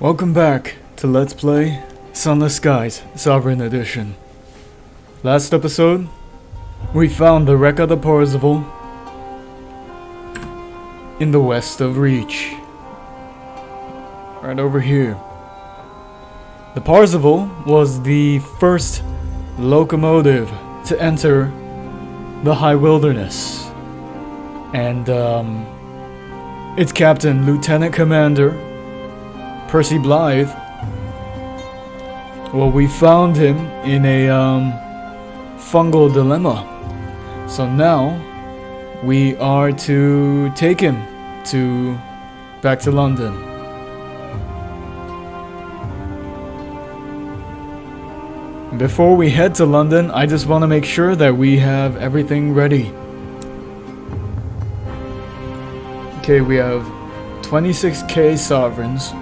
Welcome back to Let's Play Sunless Skies Sovereign Edition. Last episode, we found the wreck of the Parzival in the west of Reach. Right over here. The Parzival was the first locomotive to enter the high wilderness. And its captain, Lieutenant Commander Percy Blythe, well, we found him in a fungal dilemma. So now we are to take him back to London. Before we head to London, I just want to make sure that we have everything ready. Okay, we have 26k sovereigns.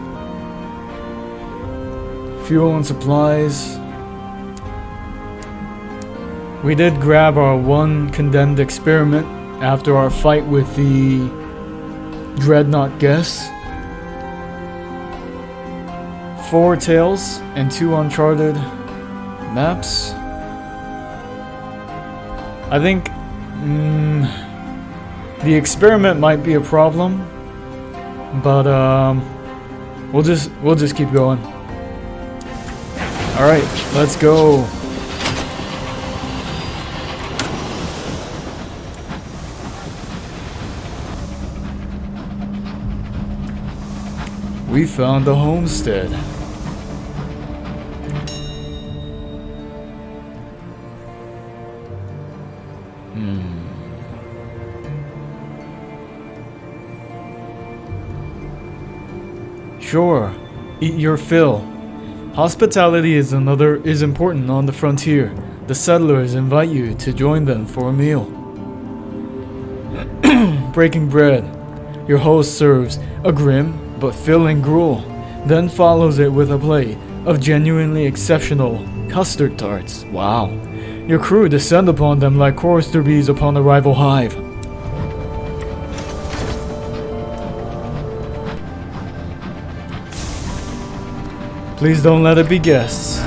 Fuel and supplies. We did grab our one condemned experiment after our fight with the Dreadnought guests. 4 tails and 2 uncharted maps. I think the experiment might be a problem, but we'll just keep going. All right, let's go. We found the homestead. Sure, eat your fill. Hospitality is important on the frontier. The settlers invite you to join them for a meal. Breaking bread. Your host serves a grim but filling gruel, then follows it with a plate of genuinely exceptional custard tarts. Wow. Your crew descend upon them like chorister bees upon a rival hive. Please don't let it be guests.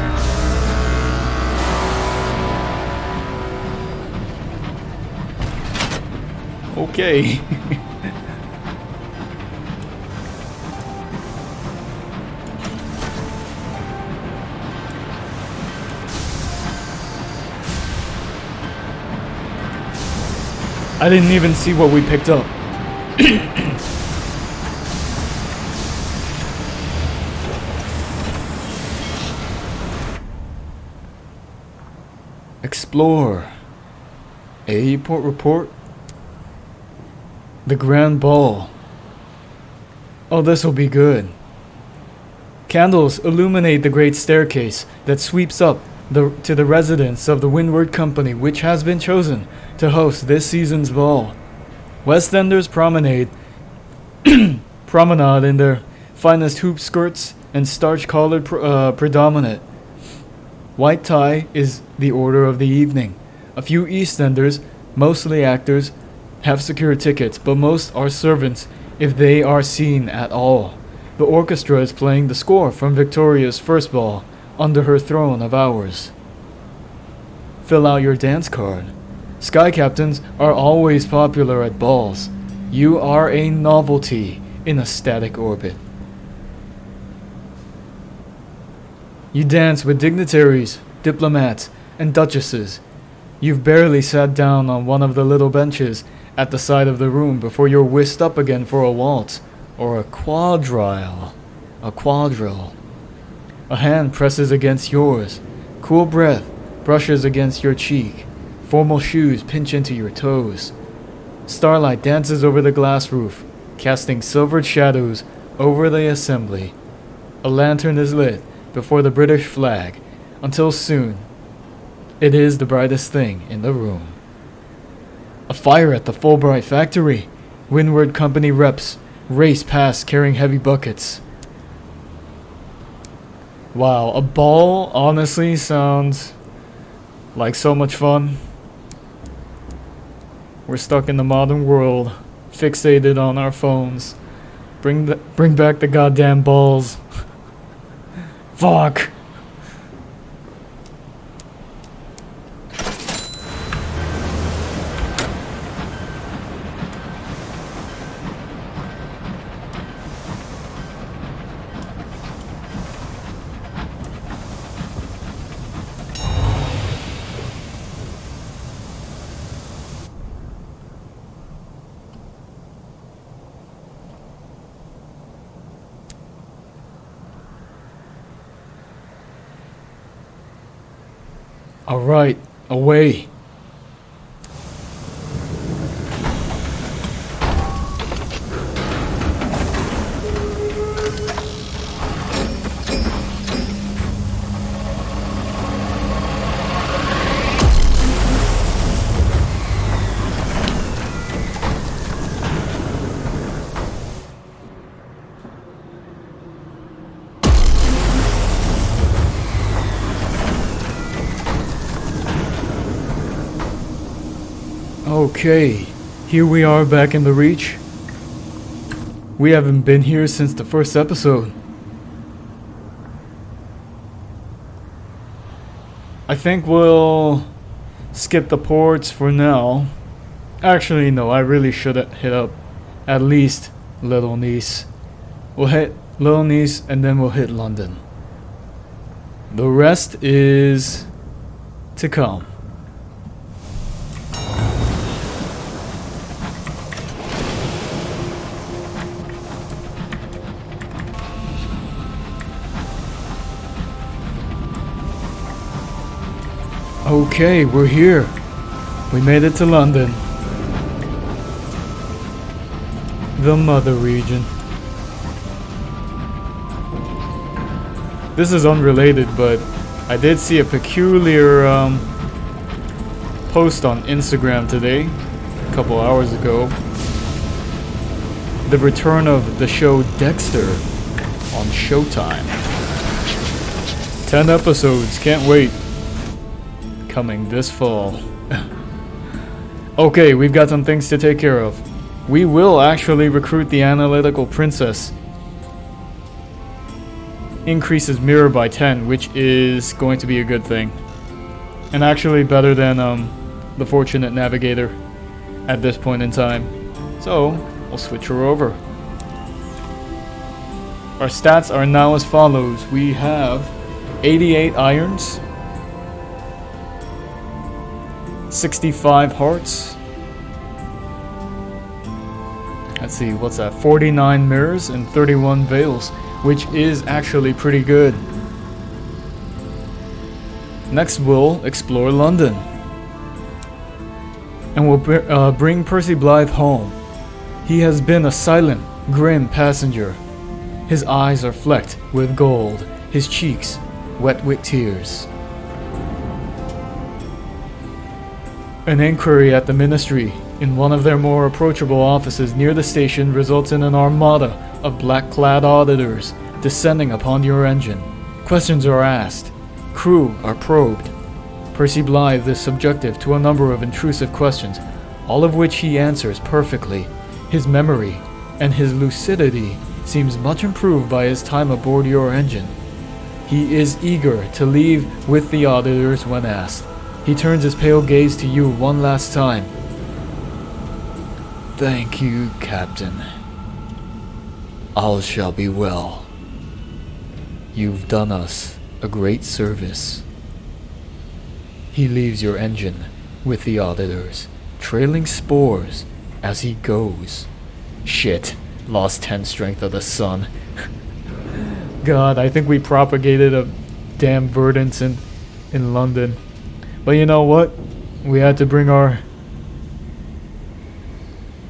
Okay. I didn't even see what we picked up. Explore. A port report. The Grand Ball. Oh, this'll be good. Candles illuminate the great staircase that sweeps up to the residence of the Windward Company, which has been chosen to host this season's ball. West Enders promenade in their finest hoop skirts and starch collared predominate. White tie is the order of the evening. A few East Enders, mostly actors, have secured tickets, but most are servants if they are seen at all. The orchestra is playing the score from Victoria's first ball, Under Her Throne of Hours. Fill out your dance card. Sky captains are always popular at balls. You are a novelty in a static orbit. You dance with dignitaries, diplomats, and duchesses. You've barely sat down on one of the little benches at the side of the room before you're whisked up again for a waltz or a quadrille. A quadrille. A hand presses against yours. Cool breath brushes against your cheek. Formal shoes pinch into your toes. Starlight dances over the glass roof, casting silvered shadows over the assembly. A lantern is lit before the British flag, until soon it is the brightest thing in the room. A fire at the Fulbright factory. Windward Company reps race past carrying heavy buckets. Wow, a ball honestly sounds like so much fun. We're stuck in the modern world, fixated on our phones. Bring back the goddamn balls. Fuck. Alright, away. Okay, here we are back in the Reach. We haven't been here since the first episode. I think we'll skip the ports for now. Actually, no, I really should hit up at least Little Nice. We'll hit Little Nice and then we'll hit London. The rest is to come. Okay, we're here. We made it to London. The Mother Region. This is unrelated, but I did see a peculiar post on Instagram today, a couple hours ago. The return of the show Dexter on Showtime. 10 episodes, can't wait. Coming this fall. Okay, we've got some things to take care of. We will actually recruit the analytical princess. Increases mirror by 10, which is going to be a good thing. And actually better than the fortunate navigator at this point in time. So, we'll switch her over. Our stats are now as follows. We have 88 irons, 65 hearts. Let's see, what's that? 49 mirrors and 31 veils, which is actually pretty good. Next, we'll explore London. And we'll bring Percy Blythe home. He has been a silent, grim passenger. His eyes are flecked with gold, his cheeks wet with tears. An inquiry at the Ministry in one of their more approachable offices near the station results in an armada of black-clad auditors descending upon your engine. Questions are asked. Crew are probed. Percy Blythe is subjected to a number of intrusive questions, all of which he answers perfectly. His memory and his lucidity seems much improved by his time aboard your engine. He is eager to leave with the auditors when asked. He turns his pale gaze to you one last time. Thank you, Captain. All shall be well. You've done us a great service. He leaves your engine with the auditors, trailing spores as he goes. Shit, lost 10 strength of the sun. God, I think we propagated a damn verdance in London. But you know what? We had to bring our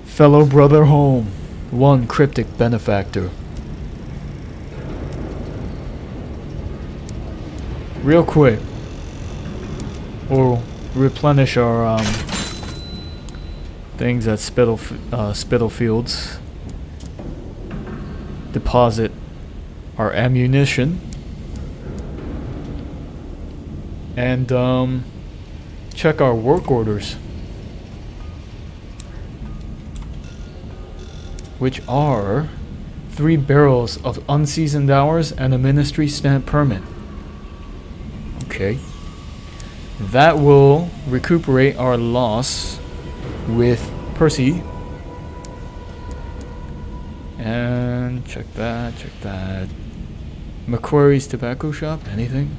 fellow brother home. One cryptic benefactor. Real quick. We'll replenish our things at Spitalfields. Deposit our ammunition. And check our work orders, which are 3 barrels of unseasoned hours and a ministry stamp permit. Okay. That will recuperate our loss with Percy. And check that. Macquarie's Tobacco Shop, anything?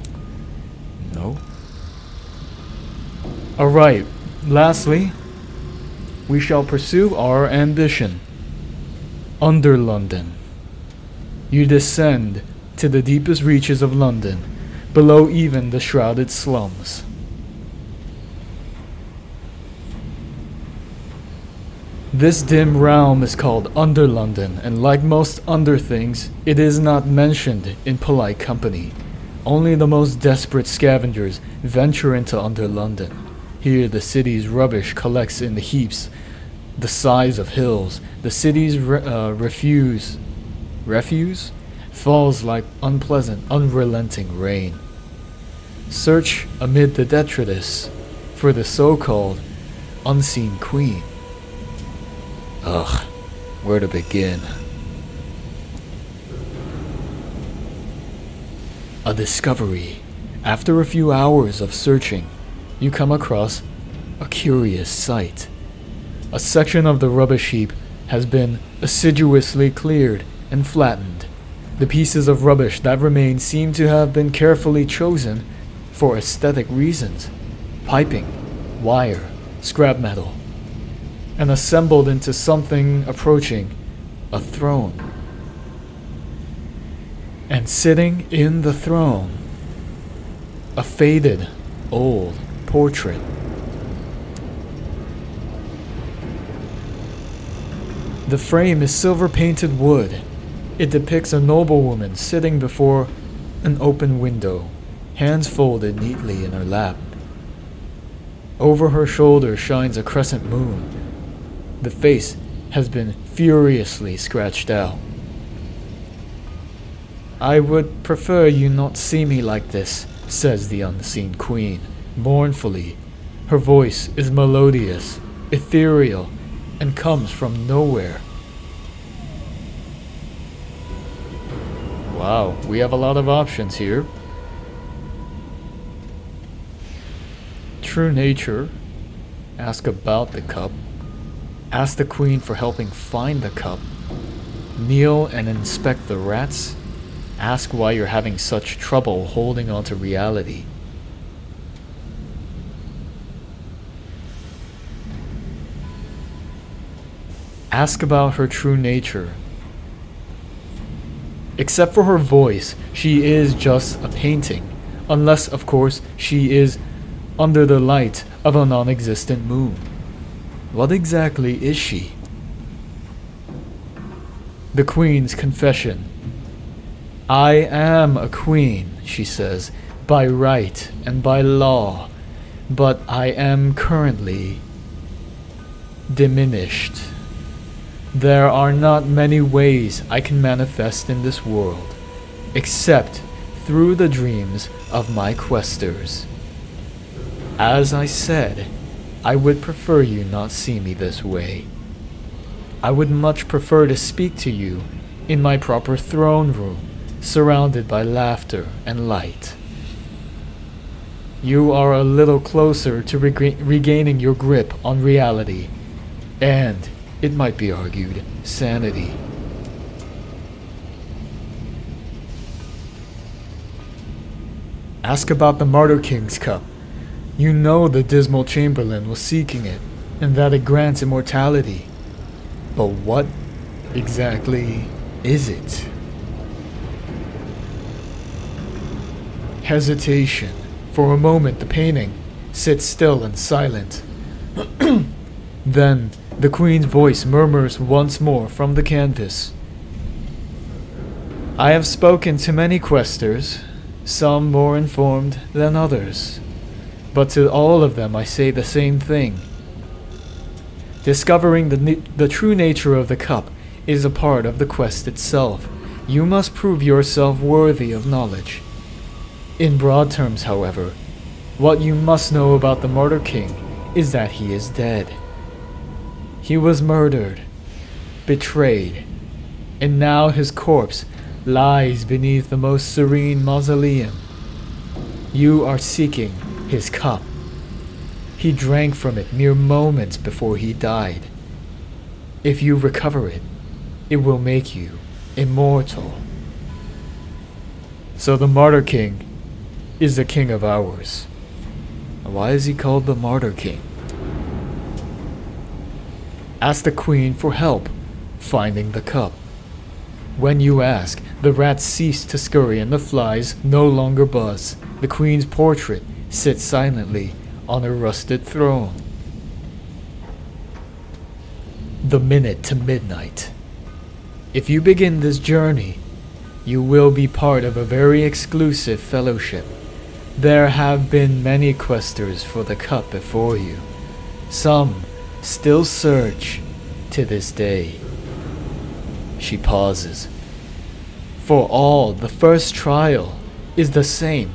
No. Alright, lastly, we shall pursue our ambition. Under London. You descend to the deepest reaches of London, below even the shrouded slums. This dim realm is called Under London, and like most under things, it is not mentioned in polite company. Only the most desperate scavengers venture into Under London. Here the city's rubbish collects in the heaps the size of hills. The city's refuse falls like unpleasant, unrelenting rain. Search amid the detritus for the so-called unseen queen. Ugh, where to begin? A discovery. After a few hours of searching, you come across a curious sight. A section of the rubbish heap has been assiduously cleared and flattened. The pieces of rubbish that remain seem to have been carefully chosen for aesthetic reasons. Piping, wire, scrap metal, and assembled into something approaching a throne. And sitting in the throne, a faded, old portrait. The frame is silver-painted wood. It depicts a noblewoman sitting before an open window, hands folded neatly in her lap. Over her shoulder shines a crescent moon. The face has been furiously scratched out. "I would prefer you not see me like this," says the unseen queen, mournfully. Her voice is melodious, ethereal, and comes from nowhere. Wow, we have a lot of options here. True nature. Ask about the cup. Ask the queen for helping find the cup. Kneel and inspect the rats. Ask why you're having such trouble holding on to reality. Ask about her true nature. Except for her voice, she is just a painting, unless, of course, she is under the light of a non-existent moon. What exactly is she? The queen's confession. "I am a queen," she says, "by right and by law, but I am currently diminished. There are not many ways I can manifest in this world, except through the dreams of my questers. As I said, I would prefer you not see me this way. I would much prefer to speak to you in my proper throne room, surrounded by laughter and light. You are a little closer to regaining your grip on reality, and, it might be argued, sanity. Ask about the Martyr-King's Cup. You know the dismal chamberlain was seeking it, and that it grants immortality. But what exactly is it?" Hesitation. For a moment the painting sits still and silent. Then the queen's voice murmurs once more from the canvas. "I have spoken to many questers, some more informed than others, but to all of them I say the same thing. Discovering the true nature of the cup is a part of the quest itself. You must prove yourself worthy of knowledge. In broad terms, however, what you must know about the Martyr King is that he is dead. He was murdered, betrayed, and now his corpse lies beneath the most serene mausoleum. You are seeking his cup. He drank from it mere moments before he died. If you recover it, it will make you immortal. So the Martyr King is the king of ours. Why is he called the Martyr King? Ask the queen for help finding the cup. When you ask, the rats cease to scurry and the flies no longer buzz. The queen's portrait sits silently on a rusted throne. The minute to midnight. If you begin this journey, you will be part of a very exclusive fellowship. There have been many questers for the cup before you. Some still search to this day. She pauses. For all, the first trial is the same: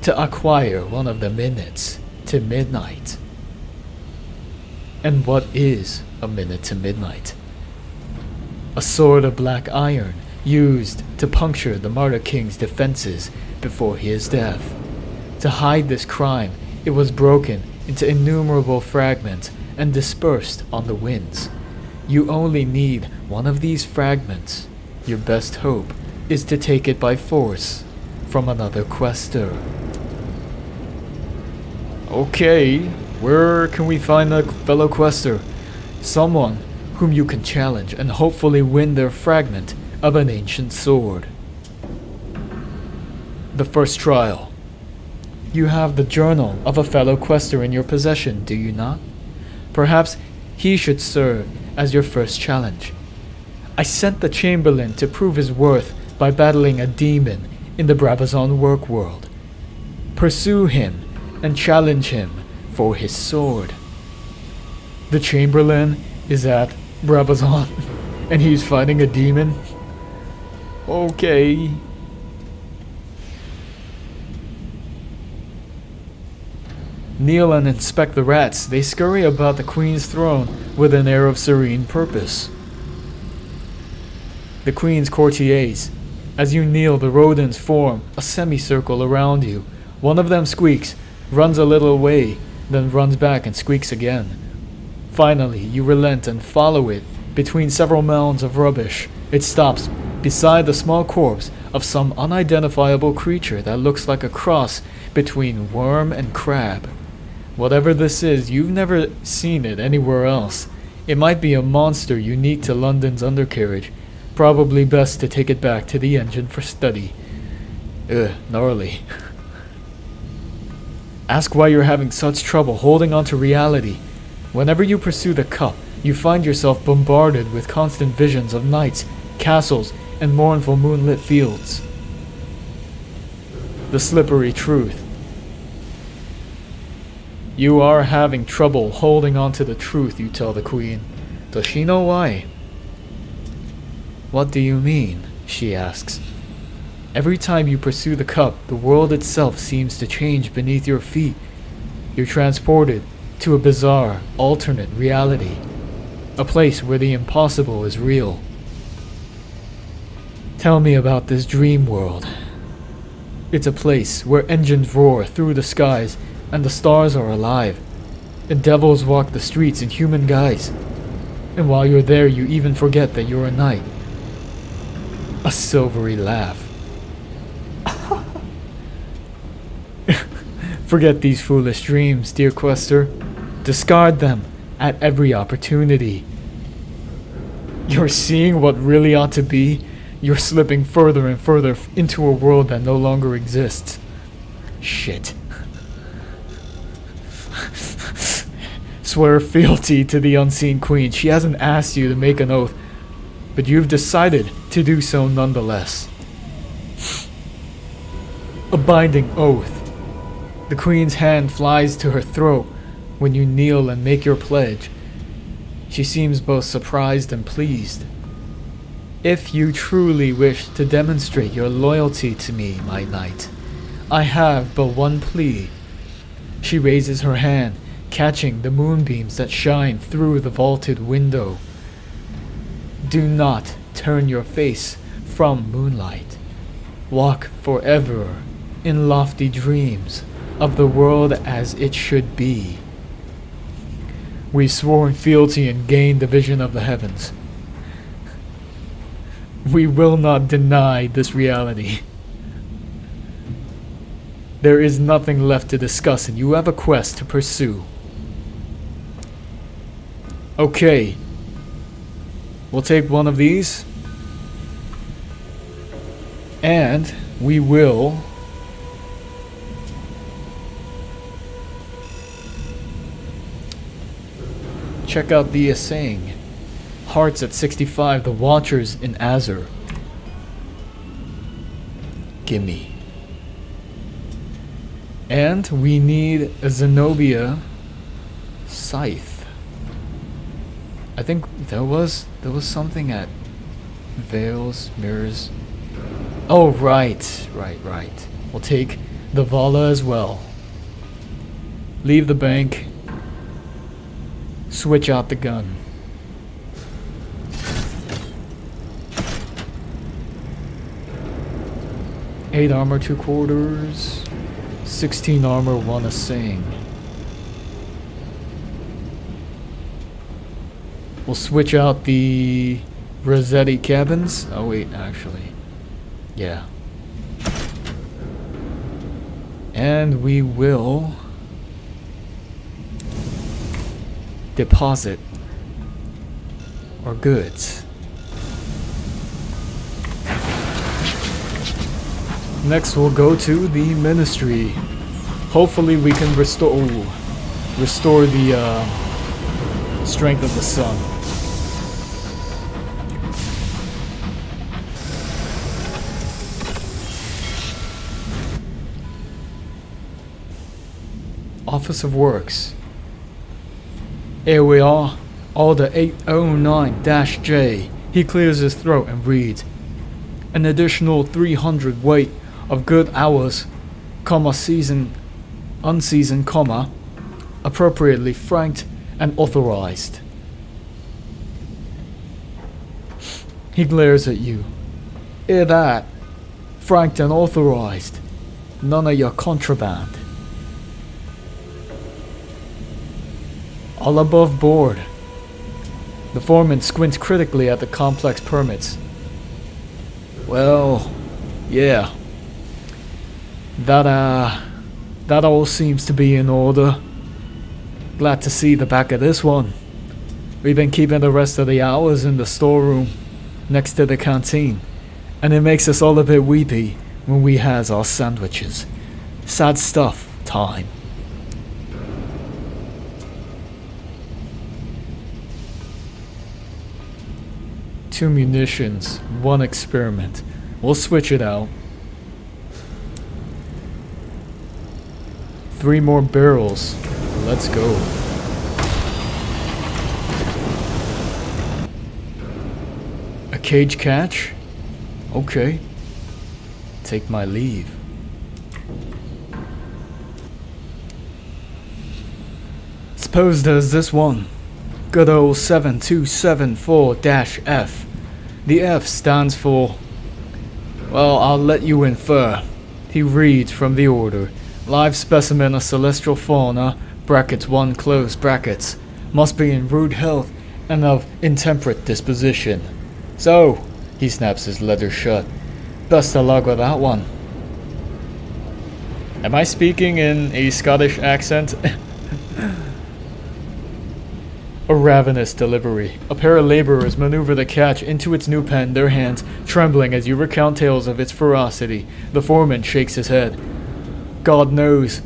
to acquire one of the minutes to midnight. And what is a minute to midnight? A sword of black iron used to puncture the Martyr King's defenses before his death. To hide this crime, it was broken into innumerable fragments and dispersed on the winds. You only need one of these fragments. Your best hope is to take it by force from another quester. Okay, where can we find a fellow quester? Someone whom you can challenge and hopefully win their fragment of an ancient sword. The first trial. You have the journal of a fellow quester in your possession, do you not? Perhaps he should serve as your first challenge. I sent the Chamberlain to prove his worth by battling a demon in the Brabazon work world. Pursue him and challenge him for his sword. The Chamberlain is at Brabazon and he's fighting a demon? Okay. Kneel and inspect the rats. They scurry about the queen's throne with an air of serene purpose. The queen's courtiers. As you kneel, the rodents form a semicircle around you. One of them squeaks, runs a little way, then runs back and squeaks again. Finally, you relent and follow it between several mounds of rubbish. It stops beside the small corpse of some unidentifiable creature that looks like a cross between worm and crab. Whatever this is, you've never seen it anywhere else. It might be a monster unique to London's undercarriage. Probably best to take it back to the engine for study. Gnarly. Ask why you're having such trouble holding on to reality. Whenever you pursue the cup, you find yourself bombarded with constant visions of knights, castles, and mournful moonlit fields. The slippery truth. You are having trouble holding on to the truth, you tell the queen. Does she know why? What do you mean? She asks. Every time you pursue the cup, the world itself seems to change beneath your feet. You're transported to a bizarre, alternate reality. A place where the impossible is real. Tell me about this dream world. It's a place where engines roar through the skies and the stars are alive, and devils walk the streets in human guise. And while you're there, you even forget that you're a knight. A silvery laugh. Forget these foolish dreams, dear quester. Discard them at every opportunity. You're seeing what really ought to be. You're slipping further and further into a world that no longer exists. Shit. Swear fealty to the unseen queen. She hasn't asked you to make an oath, but you've decided to do so nonetheless. A binding oath. The queen's hand flies to her throat when you kneel and make your pledge. She seems both surprised and pleased. If you truly wish to demonstrate your loyalty to me, my knight, I have but one plea. She raises her hand, catching the moonbeams that shine through the vaulted window. Do not turn your face from moonlight. Walk forever in lofty dreams of the world as it should be. We've sworn fealty and gained the vision of the heavens. We will not deny this reality. There is nothing left to discuss and you have a quest to pursue. Okay. We'll take one of these. And we will check out the saying. Hearts at 65, the Watchers in Azure. Gimme. And we need a Zenobia Scythe. I think there was something at Veils, Mirrors. Oh, right. We'll take the Vala as well. Leave the bank. Switch out the gun. Eight armor, 2 quarters. 16 armor, 1 a sing. We'll switch out the Rossetti cabins. Oh wait, actually. Yeah. And we will deposit our goods. Next we'll go to the ministry. Hopefully we can restore the strength of the sun. Office of Works. Here we are. Order 809-J. He clears his throat and reads, an additional 300 weight of good hours, unseasoned, appropriately franked and authorized. He glares at you. Hear that? Franked and authorized. None of your contraband. All above board. The foreman squints critically at the complex permits. Well, yeah. That all seems to be in order. Glad to see the back of this one. We've been keeping the rest of the hours in the storeroom, next to the canteen, and it makes us all a bit weepy when we has our sandwiches. Sad stuff, time. Two munitions, 1 experiment. We'll switch it out. 3 more barrels. Let's go. A cage catch? Okay. Take my leave. Suppose there's this one. Good old 7274-F. The F stands for... well, I'll let you infer. He reads from the order. Live specimen of celestial fauna, brackets 1 close brackets. Must be in rude health and of intemperate disposition. So, he snaps his letters shut. Best of luck with that one. Am I speaking in a Scottish accent? A ravenous delivery. A pair of laborers maneuver the catch into its new pen, their hands trembling as you recount tales of its ferocity. The foreman shakes his head. God knows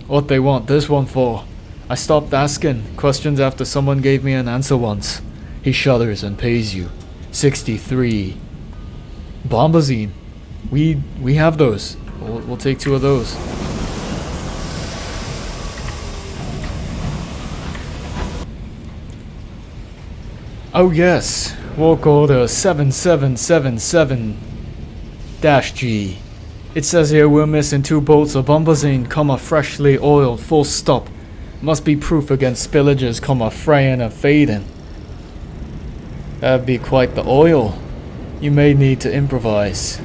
what they want this one for. I stopped asking questions after someone gave me an answer once. He shudders and pays you. 63. Bombazine. We have those. We'll take 2 of those. Oh yes, work order 7777-G. It says here we're missing 2 bolts of bombazine, freshly oiled, full stop. Must be proof against spillages, fraying and fading. That'd be quite the oil. You may need to improvise.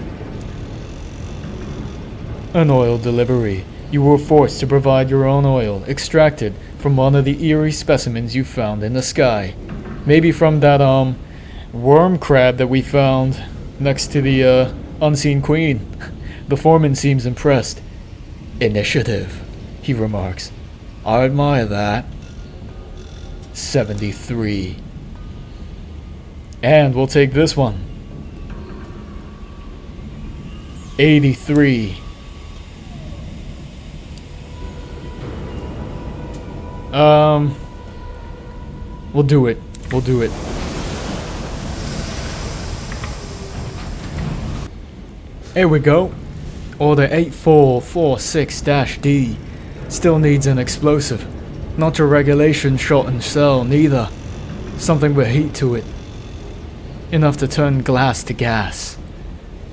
An oil delivery. You were forced to provide your own oil, extracted from one of the eerie specimens you found in the sky. Maybe from that, worm crab that we found next to the, unseen queen. The foreman seems impressed. Initiative, he remarks. I admire that. 73. And we'll take this one. 83. We'll do it. We'll do it. Here we go. Order 8446-D. Still needs an explosive. Not your regulation shot and shell, neither. Something with heat to it. Enough to turn glass to gas.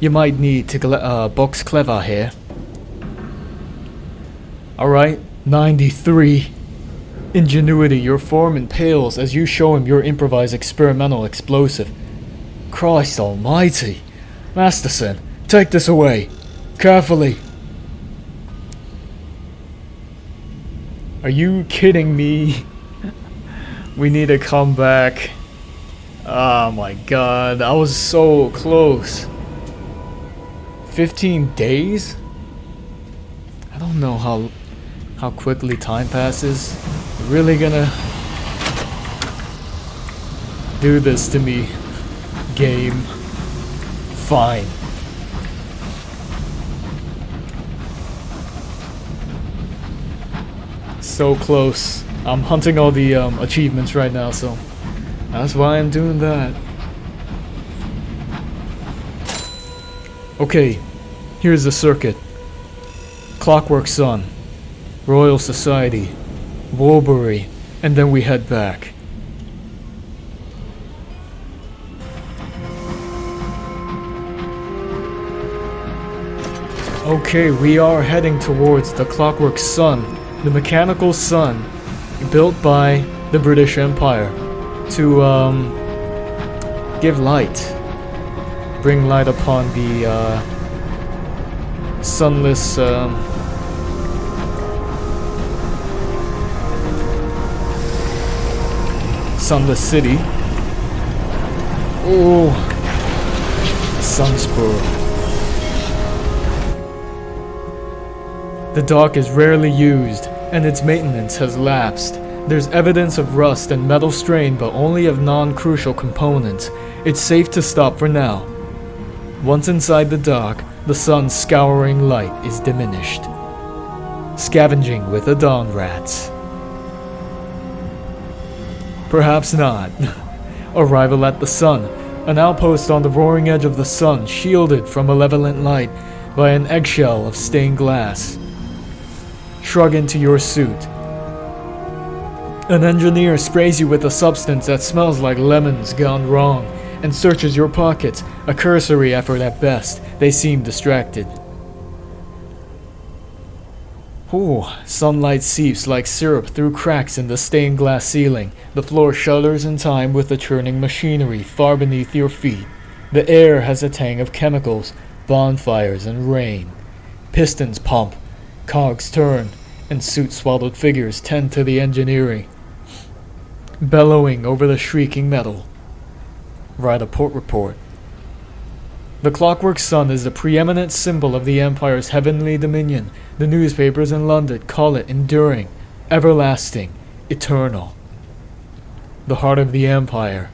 You might need to box clever here. Alright, 93. Ingenuity, your foreman pales as you show him your improvised experimental explosive. Christ almighty. Masterson, take this away. Carefully. Are you kidding me? We need to come back. Oh my god, I was so close. 15 days? I don't know how quickly time passes. You're really gonna do this to me, game? Fine. So close. I'm hunting all the achievements right now, so that's why I'm doing that. Okay, here's the circuit. Clockwork Sun, Royal Society, Woolbury, and then we head back. Okay, we are heading towards the Clockwork Sun, the mechanical sun built by the British Empire to give light, bring light upon the sunless sunless city. Oh, Sunspur. The dock is rarely used, and its maintenance has lapsed. There's evidence of rust and metal strain, but only of non-crucial components. It's safe to stop for now. Once inside the dock, the sun's scouring light is diminished. Scavenging with the dawn rats. Perhaps not. Arrival at the sun. An outpost on the roaring edge of the sun, shielded from malevolent light by an eggshell of stained glass. Shrug into your suit. An engineer sprays you with a substance that smells like lemons gone wrong and searches your pockets, a cursory effort at best. They seem distracted. Ooh, sunlight seeps like syrup through cracks in the stained glass ceiling. The floor shudders in time with the churning machinery far beneath your feet. The air has a tang of chemicals, bonfires and rain. Pistons pump, cogs turn, and suit-swaddled figures tend to the engineering, bellowing over the shrieking metal. Write a port report. The Clockwork Sun is the preeminent symbol of the Empire's heavenly dominion. The newspapers in London call it enduring, everlasting, eternal. The heart of the Empire.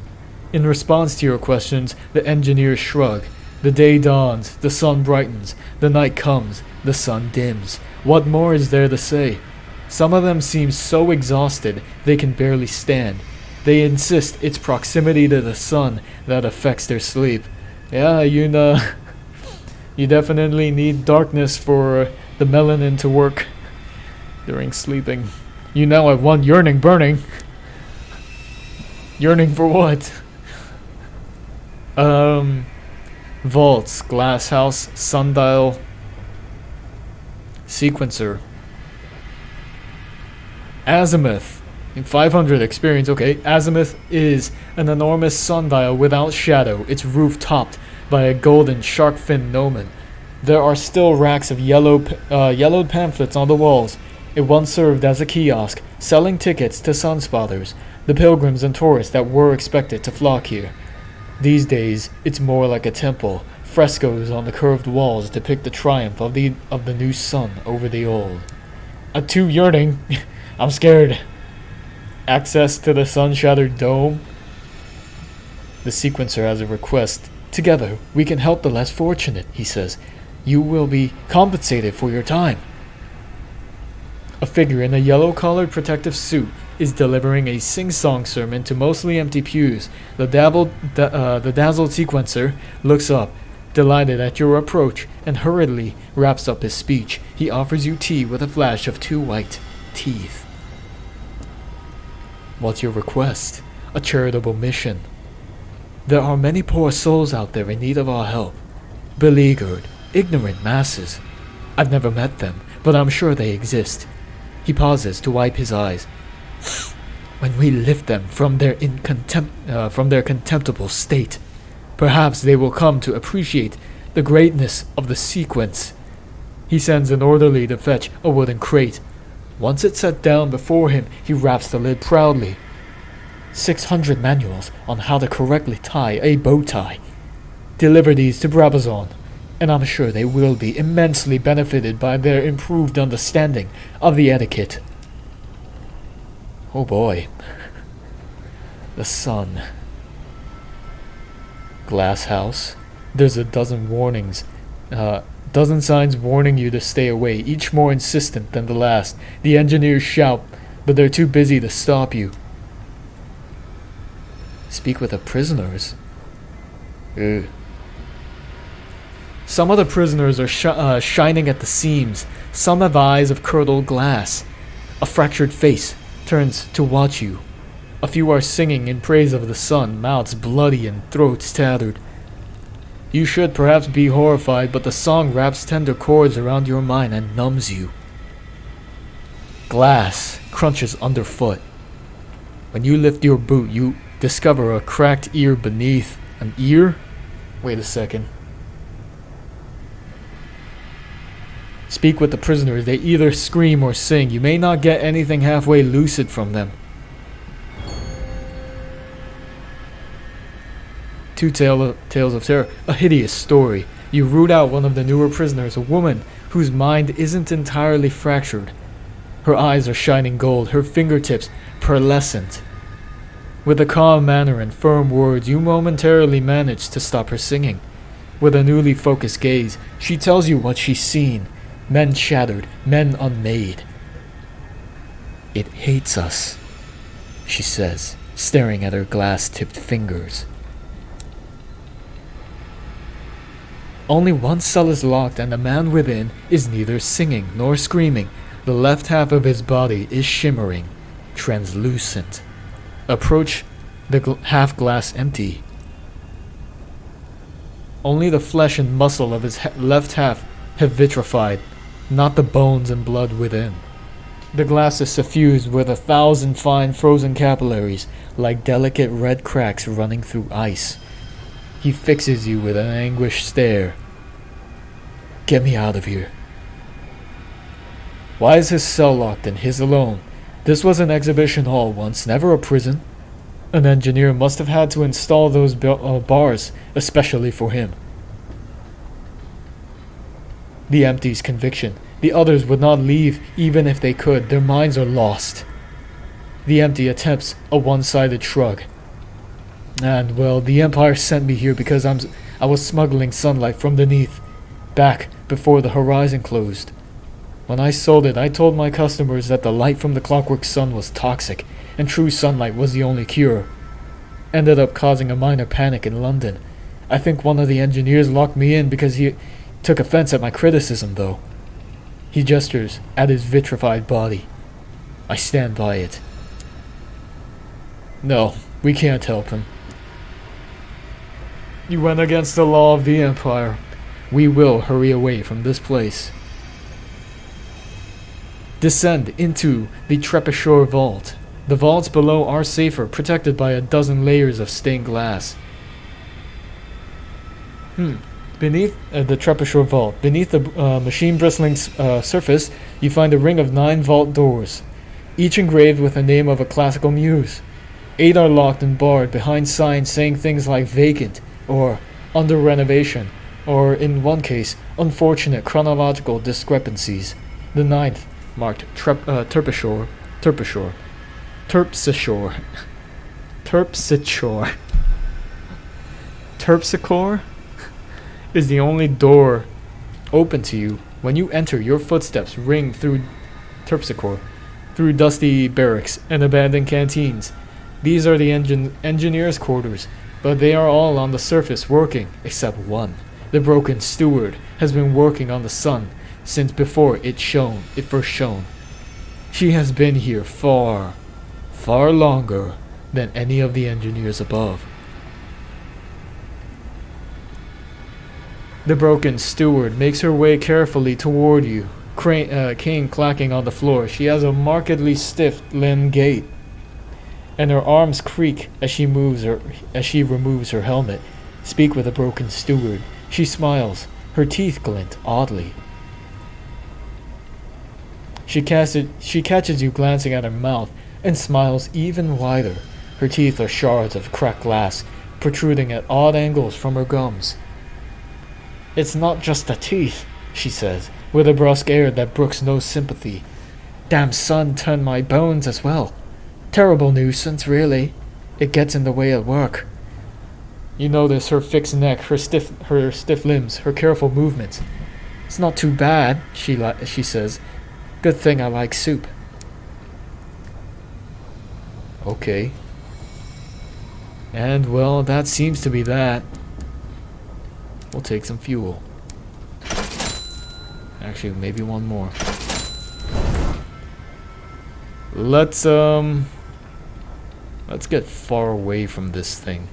In response to your questions, the engineers shrug. The day dawns, the sun brightens, the night comes, the sun dims. What more is there to say? Some of them seem so exhausted they can barely stand. They insist it's proximity to the sun that affects their sleep. Yeah, you know, you definitely need darkness for the melanin to work during sleeping. You now have one yearning burning. Yearning for what? Vaults, glass house, sundial, sequencer. Azimuth. 500 experience, okay. Azimuth is an enormous sundial without shadow, its roof topped by a golden shark fin gnomon. There are still racks of yellowed pamphlets on the walls. It once served as a kiosk, selling tickets to sunspotters, the pilgrims and tourists that were expected to flock here. These days, it's more like a temple. Frescoes on the curved walls depict the triumph of the new sun over the old. Too yearning. I'm scared. Access to the sun-shattered dome. The sequencer has a request. Together, we can help the less fortunate, he says. You will be compensated for your time. A figure in a yellow-collared protective suit is delivering a sing-song sermon to mostly empty pews. The dazzled sequencer looks up, delighted at your approach, and hurriedly wraps up his speech. He offers you tea with a flash of 2 white teeth. What's your request? A charitable mission. There are many poor souls out there in need of our help. Beleaguered, ignorant masses. I've never met them, but I'm sure they exist. He pauses to wipe his eyes. When we lift them from their contemptible state, perhaps they will come to appreciate the greatness of the sequence. He sends an orderly to fetch a wooden crate. Once it's set down before him, he wraps the lid proudly. 600 manuals on how to correctly tie a bow tie. Deliver these to Brabazon, and I'm sure they will be immensely benefited by their improved understanding of the etiquette. Oh boy. The sun. Glass house. There's a dozen signs warning you to stay away, each more insistent than the last. The engineers shout, but they're too busy to stop you. Speak with the prisoners. Ugh. Some of the prisoners are shining at the seams. Some have eyes of curdled glass. A fractured face turns to watch you. A few are singing in praise of the sun, mouths bloody and throats tattered. You should perhaps be horrified, but the song wraps tender chords around your mind and numbs you. Glass crunches underfoot. When you lift your boot, you discover a cracked ear beneath. An ear? Wait a second. Speak with the prisoners. They either scream or sing. You may not get anything halfway lucid from them. Two tales of terror. A hideous story. You root out one of the newer prisoners, a woman whose mind isn't entirely fractured. Her eyes are shining gold, her fingertips pearlescent. With a calm manner and firm words, you momentarily manage to stop her singing. With a newly focused gaze, she tells you what she's seen. Men shattered, men unmade. It hates us, she says, staring at her glass-tipped fingers. Only one cell is locked, and the man within is neither singing nor screaming. The left half of his body is shimmering, translucent. Approach the half glass empty. Only the flesh and muscle of his left half have vitrified, not the bones and blood within. The glass is suffused with 1,000 fine frozen capillaries, like delicate red cracks running through ice. He fixes you with an anguished stare. Get me out of here. Why is his cell locked and his alone? This was an exhibition hall once, never a prison. An engineer must have had to install those bars, especially for him. The empty's conviction. The others would not leave even if they could. Their minds are lost. The empty attempts a one-sided shrug. And, well, the Empire sent me here because I was smuggling sunlight from beneath, back before the horizon closed. When I sold it, I told my customers that the light from the clockwork sun was toxic, and true sunlight was the only cure. Ended up causing a minor panic in London. I think one of the engineers locked me in because he took offense at my criticism, though. He gestures at his vitrified body. I stand by it. No, we can't help him. You went against the law of the Empire. We will hurry away from this place. Descend into the Trepashore vault. The vaults below are safer, protected by a dozen layers of stained glass. Beneath the Trepashore vault, beneath the machine-bristling surface, you find a ring of 9 vault doors, each engraved with the name of a classical muse. 8 are locked and barred behind signs saying things like vacant, or under renovation, or in one case, unfortunate chronological discrepancies. The 9th, marked terp-siko-ree, is the only door open to you. When you enter, your footsteps ring through terp-siko-ree, through dusty barracks and abandoned canteens. These are the engineers' quarters, but they are all on the surface working, except one. The broken steward has been working on the sun since before it first shone. She has been here far, far longer than any of the engineers above. The broken steward makes her way carefully toward you, cane clacking on the floor. She has a markedly stiff-limbed gait, and her arms creak as she removes her helmet. Speak with the broken steward. She smiles. Her teeth glint oddly. She catches you glancing at her mouth and smiles even wider. Her teeth are shards of cracked glass, protruding at odd angles from her gums. "It's not just the teeth," she says, with a brusque air that brooks no sympathy. "Damn sun turned my bones as well. Terrible nuisance, really. It gets in the way of work." You notice her fixed neck, her stiff limbs, her careful movements. "It's not too bad," she says. "Good thing I like soup." Okay. And, well, that seems to be that. We'll take some fuel. Actually, maybe one more. Let's get far away from this thing.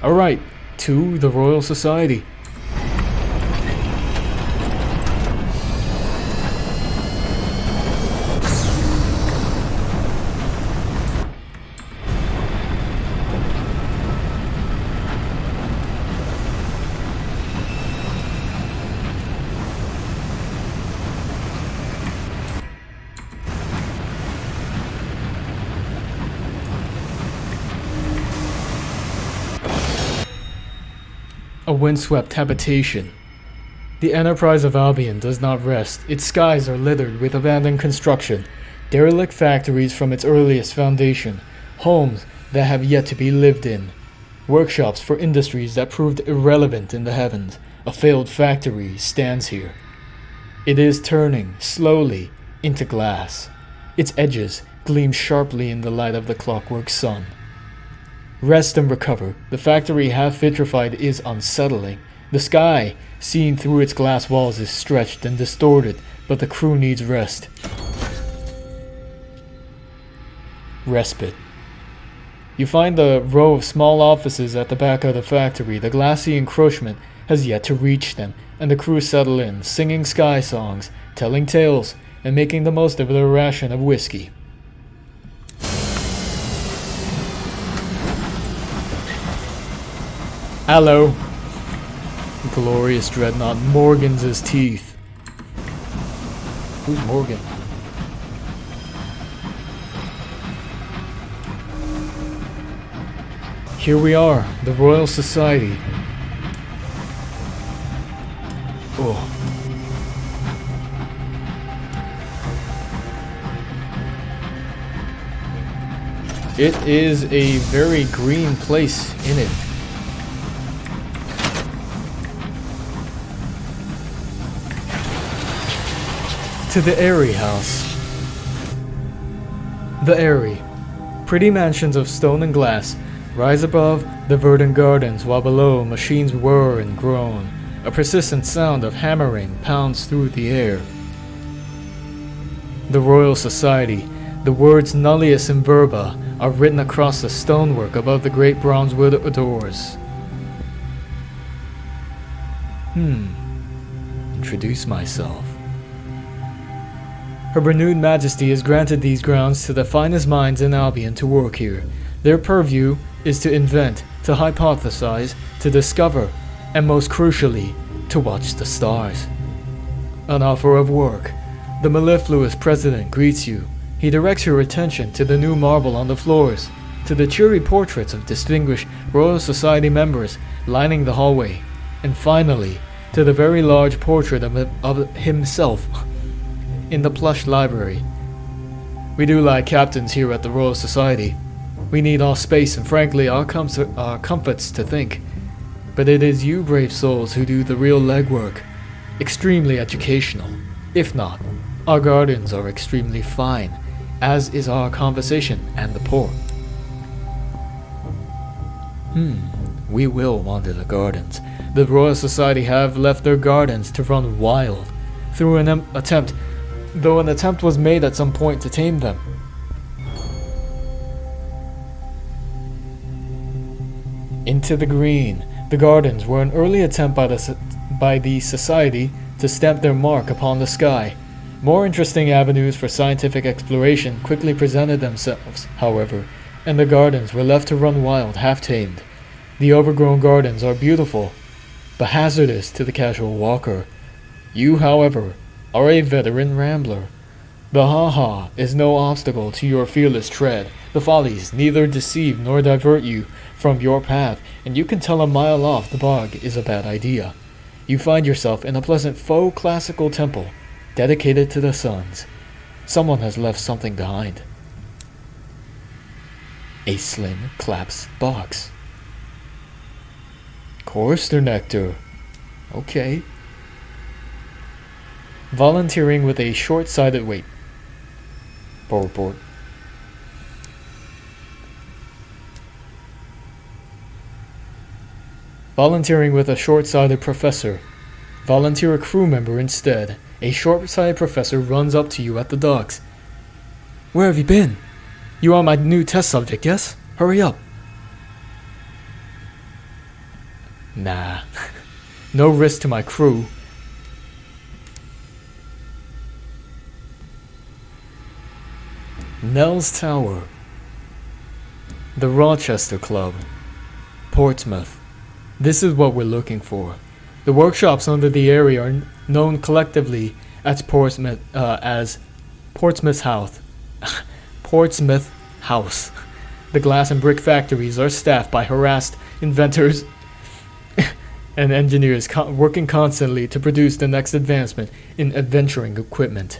Alright, to the Royal Society. A windswept habitation. The Enterprise of Albion does not rest. Its skies are littered with abandoned construction, derelict factories from its earliest foundation, homes that have yet to be lived in, workshops for industries that proved irrelevant in the heavens. A failed factory stands here. It is turning, slowly, into glass. Its edges gleam sharply in the light of the clockwork sun. Rest and recover. The factory, half vitrified, is unsettling. The sky, seen through its glass walls, is stretched and distorted, but the crew needs rest. Respite. You find a row of small offices at the back of the factory. The glassy encroachment has yet to reach them, and the crew settle in, singing sky songs, telling tales, and making the most of their ration of whiskey. Hello. Glorious dreadnought Morgan's his teeth. Who's Morgan? Here we are, the Royal Society. Oh. It is a very green place in it. To the Eyrie House. The Eyrie. Pretty mansions of stone and glass rise above the verdant gardens, while below machines whir and groan. A persistent sound of hammering pounds through the air. The Royal Society. The words nullius in verba are written across the stonework above the great bronzewood doors. Introduce myself. Her renewed majesty has granted these grounds to the finest minds in Albion to work here. Their purview is to invent, to hypothesize, to discover, and most crucially, to watch the stars. An offer of work. The mellifluous president greets you. He directs your attention to the new marble on the floors, to the cheery portraits of distinguished Royal Society members lining the hallway, and finally, to the very large portrait of himself in the plush library. We do like captains here at the Royal Society. We need our space and frankly our comforts to think. But it is you brave souls who do the real legwork. Extremely educational. If not, our gardens are extremely fine, as is our conversation and the port. We will wander the gardens. The Royal Society have left their gardens to run wild, though an attempt was made at some point to tame them. Into the green. The gardens were an early attempt by the Society to stamp their mark upon the sky. More interesting avenues for scientific exploration quickly presented themselves, however, and the gardens were left to run wild, half-tamed. The overgrown gardens are beautiful, but hazardous to the casual walker. You, however, are a veteran rambler. The ha-ha is no obstacle to your fearless tread. The follies neither deceive nor divert you from your path, and you can tell a mile off the bog is a bad idea. You find yourself in a pleasant faux classical temple, dedicated to the suns. Someone has left something behind. A slim claps box. Chorister nectar. Okay. Volunteering with a short-sighted wait. Port. Volunteering with a short-sighted professor. Volunteer a crew member instead. A short-sighted professor runs up to you at the docks. Where have you been? You are my new test subject, yes? Hurry up. Nah. No risk to my crew. Nell's Tower. The Rochester Club. Portsmouth. This is what we're looking for. The workshops under the area are known collectively as Portsmouth House. Portsmouth House. The glass and brick factories are staffed by harassed inventors and engineers working constantly to produce the next advancement in adventuring equipment.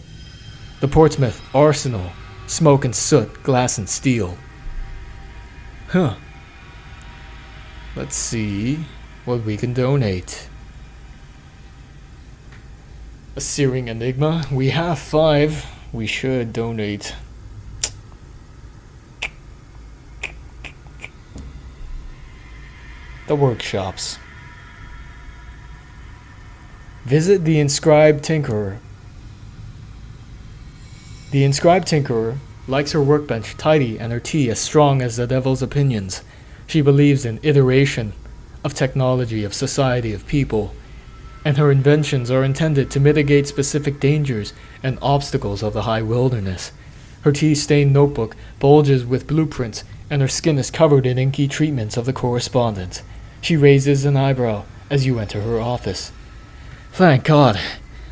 The Portsmouth Arsenal. Smoke and soot, glass and steel. Let's see what we can donate. A searing enigma. We have 5. We should donate. The workshops. Visit the Inscribed Tinkerer. The Inscribed Tinkerer likes her workbench tidy and her tea as strong as the devil's opinions. She believes in iteration of technology, of society, of people, and her inventions are intended to mitigate specific dangers and obstacles of the high wilderness. Her tea-stained notebook bulges with blueprints, and her skin is covered in inky treatments of the correspondence. She raises an eyebrow as you enter her office. Thank God,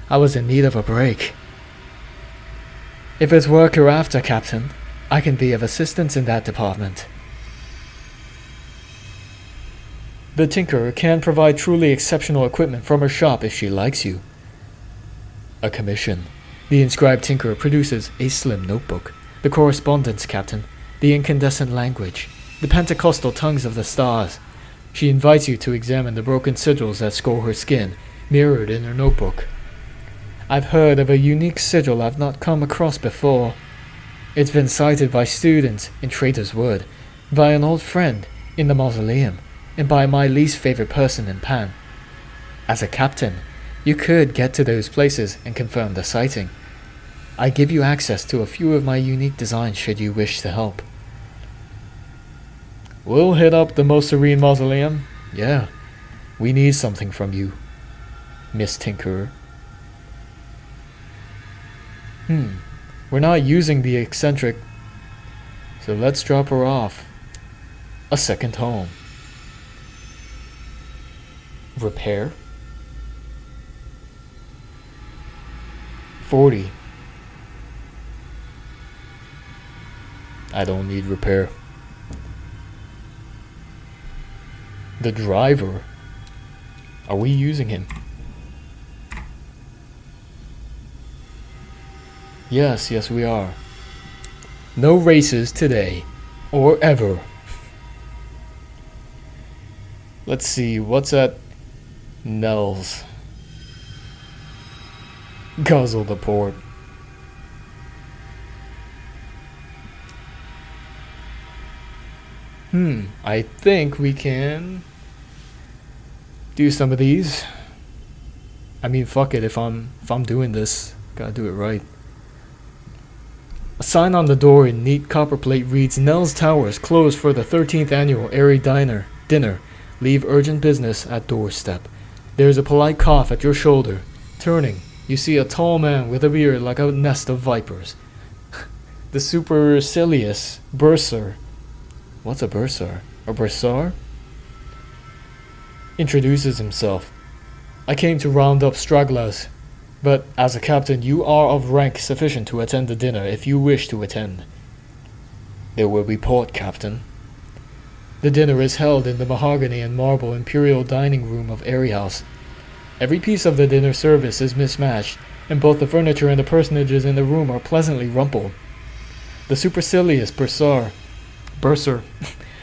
I was in need of a break. If it's work you're after, Captain, I can be of assistance in that department. The Tinkerer can provide truly exceptional equipment from her shop if she likes you. A commission. The Inscribed Tinkerer produces a slim notebook, the correspondence, Captain, the incandescent language, the Pentecostal tongues of the stars. She invites you to examine the broken sigils that score her skin, mirrored in her notebook. I've heard of a unique sigil I've not come across before. It's been cited by students in Traitor's Wood, by an old friend in the mausoleum, and by my least favorite person in Pan. As a captain, you could get to those places and confirm the sighting. I give you access to a few of my unique designs should you wish to help. We'll hit up the Most Serene Mausoleum. Yeah, we need something from you, Miss Tinkerer. We're not using the eccentric, so let's drop her off. A second home. Repair? 40. I don't need repair. The driver? Are we using him? Yes, we are. No races today. Or ever. Let's see, what's at Nell's? Guzzle the port. I think we can do some of these. I mean, fuck it, if I'm doing this, gotta do it right. A sign on the door in neat copper plate reads, Nell's Towers closed for the 13th annual Airy Dinner. Leave urgent business at doorstep. There's a polite cough at your shoulder. Turning, you see a tall man with a beard like a nest of vipers. The supercilious bursar. What's a bursar? A bursar? Introduces himself. I came to round up stragglers, but as a captain you are of rank sufficient to attend the dinner if you wish to attend. There will be port, Captain. The dinner is held in the mahogany and marble imperial dining room of Airy House. Every piece of the dinner service is mismatched, and both the furniture and the personages in the room are pleasantly rumpled. The supercilious bursar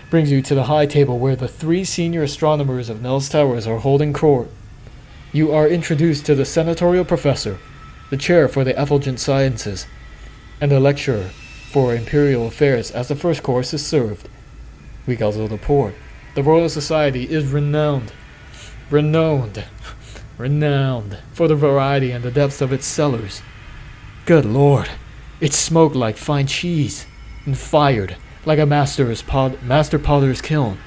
brings you to the high table where the 3 senior astronomers of Nell's Towers are holding court. You are introduced to the senatorial professor, the chair for the effulgent sciences, and the lecturer for imperial affairs as the first course is served. We guzzle the port. The Royal Society is renowned for the variety and the depth of its cellars. Good Lord, it's smoked like fine cheese, and fired like a master potter's kiln.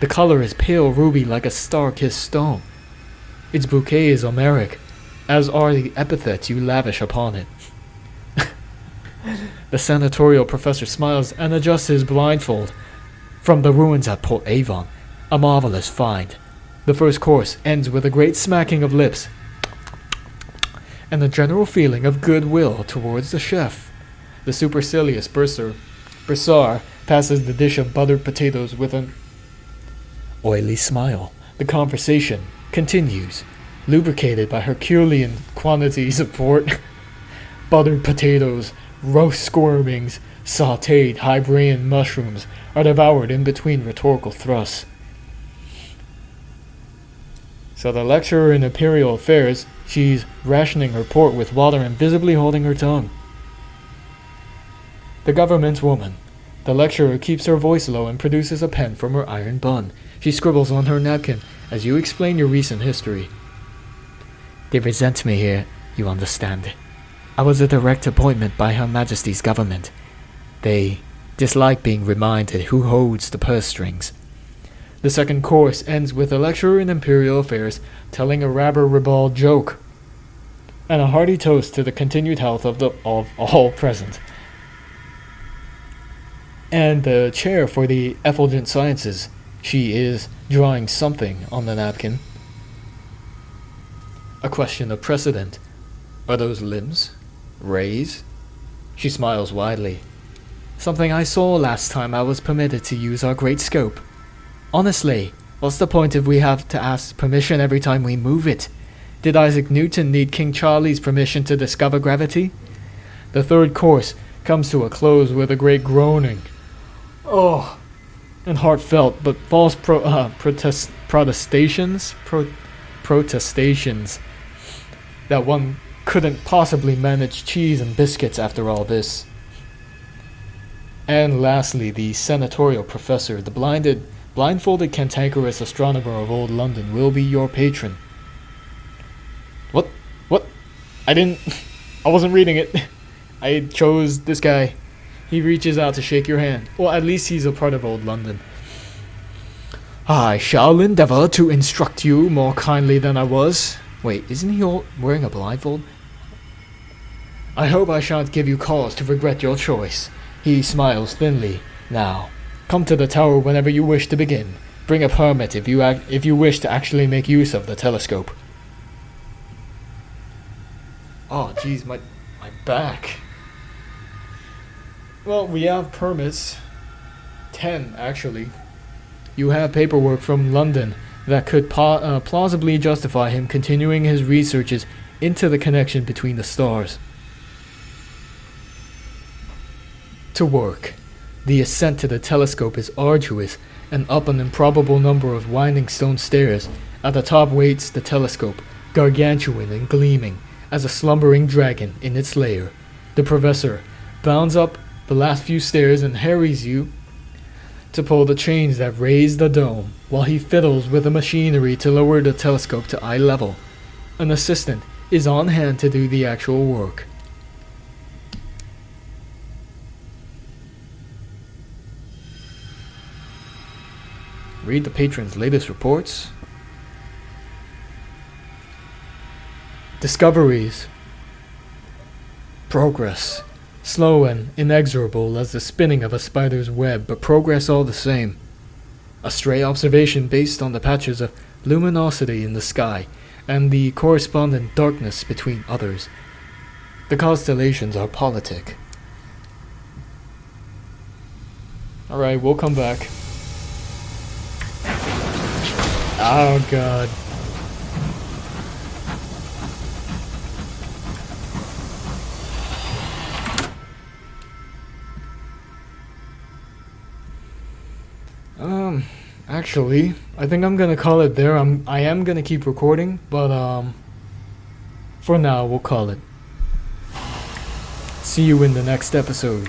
The color is pale ruby like a star-kissed stone. Its bouquet is Homeric, as are the epithets you lavish upon it. The senatorial professor smiles and adjusts his blindfold. From the ruins at Port Avon, a marvelous find. The first course ends with a great smacking of lips and a general feeling of goodwill towards the chef. The supercilious bursar passes the dish of buttered potatoes with an oily smile. The conversation continues, lubricated by Herculean quantities of port, buttered potatoes, roast squirmings, sautéed Hibernian mushrooms are devoured in between rhetorical thrusts. So the lecturer in imperial affairs, she's rationing her port with water and visibly holding her tongue. The government woman. The lecturer keeps her voice low and produces a pen from her iron bun. She scribbles on her napkin as you explain your recent history. They resent me here, you understand. I was a direct appointment by Her Majesty's government. They dislike being reminded who holds the purse strings. The second course ends with a lecturer in imperial affairs telling a rabble-ribald joke, and a hearty toast to the continued health of all present. And the chair for the effulgent sciences, she is drawing something on the napkin. A question of precedent. Are those limbs? Rays? She smiles widely. Something I saw last time I was permitted to use our great scope. Honestly, what's the point if we have to ask permission every time we move it? Did Isaac Newton need King Charlie's permission to discover gravity? The third course comes to a close with a great groaning. Oh, and heartfelt but false protestations that one couldn't possibly manage cheese and biscuits after all this. And lastly, the senatorial professor, the blindfolded cantankerous astronomer of old London, will be your patron. What? I wasn't reading it. I chose this guy. He reaches out to shake your hand. Well, at least he's a part of old London. I shall endeavor to instruct you more kindly than I was. Wait, isn't he wearing a blindfold? I hope I shan't give you cause to regret your choice. He smiles thinly. Now, come to the tower whenever you wish to begin. Bring a permit if you wish to actually make use of the telescope. Oh, jeez, my back. Well, we have permits. 10, actually. You have paperwork from London that could plausibly justify him continuing his researches into the connection between the stars. To work. The ascent to the telescope is arduous and up an improbable number of winding stone stairs. At the top waits the telescope, gargantuan and gleaming as a slumbering dragon in its lair. The professor bounds up the last few stairs and harries you to pull the chains that raise the dome, while he fiddles with the machinery to lower the telescope to eye level. An assistant is on hand to do the actual work. Read the patron's latest reports. Discoveries. Progress. Slow and inexorable as the spinning of a spider's web, but progress all the same. A stray observation based on the patches of luminosity in the sky and the correspondent darkness between others. The constellations are politic. Alright, we'll come back. Oh god. Actually, I think I'm gonna call it there. I am gonna keep recording, but for now we'll call it. See you in the next episode.